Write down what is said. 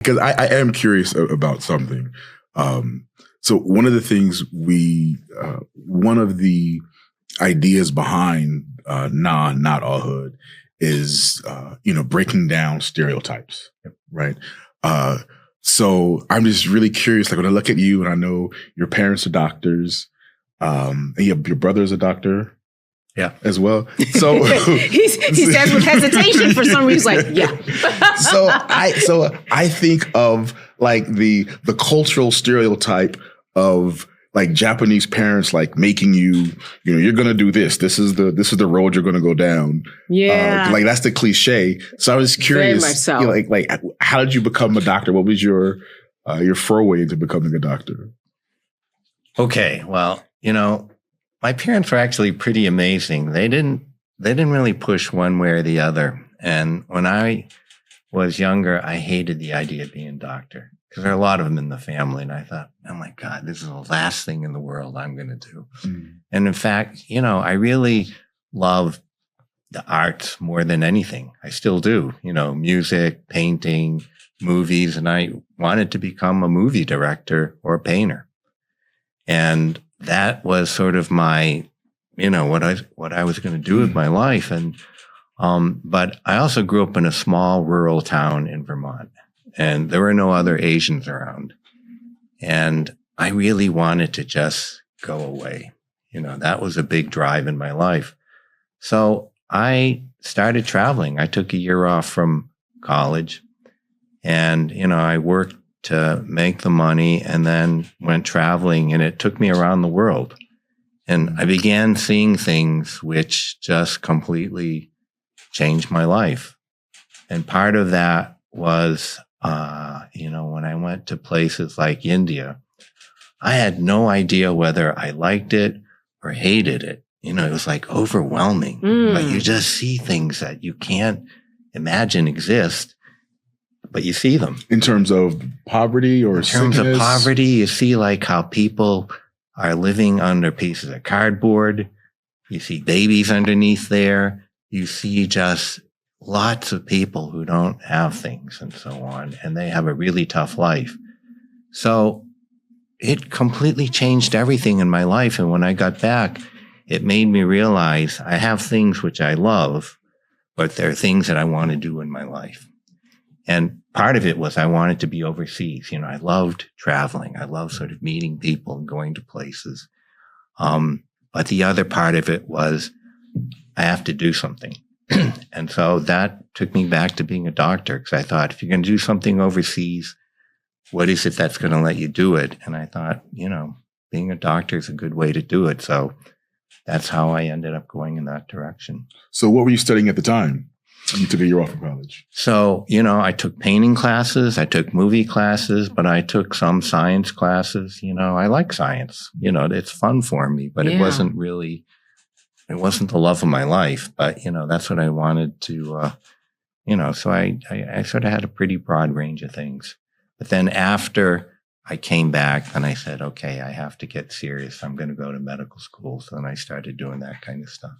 Because I am curious about something. So one of the things one of the ideas behind Not All Hood is, breaking down stereotypes, right? So I'm just really curious, like when I look at you and I know your parents are doctors, and your brother's a doctor. Yeah, as well. So he says with hesitation for some reason, like, yeah. so I think of like the cultural stereotype of like Japanese parents like making you're gonna do this. This is the road you're gonna go down. Yeah, like that's the cliche. So I was curious, very much so. Like how did you become a doctor? What was your foray into becoming a doctor? Okay, well, my parents were actually pretty amazing. They didn't really push one way or the other. And when I was younger, I hated the idea of being a doctor because there are a lot of them in the family. And I thought, oh my God, this is the last thing in the world I'm going to do. Mm. And in fact, I really love the arts more than anything. I still do, music, painting, movies. And I wanted to become a movie director or a painter. And that was sort of my, what I was going to do with my life. And, but I also grew up in a small rural town in Vermont, and there were no other Asians around. And I really wanted to just go away. That was a big drive in my life. So I started traveling. I took a year off from college and, I worked to make the money and then went traveling, and it took me around the world. And I began seeing things which just completely changed my life. And part of that was, when I went to places like India, I had no idea whether I liked it or hated it. It was like overwhelming. Like you just see things that you can't imagine exist, but you see them. In terms of poverty or sickness? In terms of poverty, you see like how people are living under pieces of cardboard. You see babies underneath there. You see just lots of people who don't have things and so on, and they have a really tough life. So it completely changed everything in my life. And when I got back, it made me realize I have things which I love, but there are things that I want to do in my life. And part of it was I wanted to be overseas. I loved traveling. I loved sort of meeting people and going to places. But the other part of it was I have to do something. And so that took me back to being a doctor, because I thought, if you're going to do something overseas, what is it that's going to let you do it? And I thought, being a doctor is a good way to do it. So that's how I ended up going in that direction. So what were you studying at the time? You took a year off of college. So, I took painting classes, I took movie classes, but I took some science classes. I like science. It's fun for me, but it wasn't the love of my life. But, that's what I wanted to, so I sort of had a pretty broad range of things. But then after I came back, then I said, okay, I have to get serious. I'm going to go to medical school. So then I started doing that kind of stuff.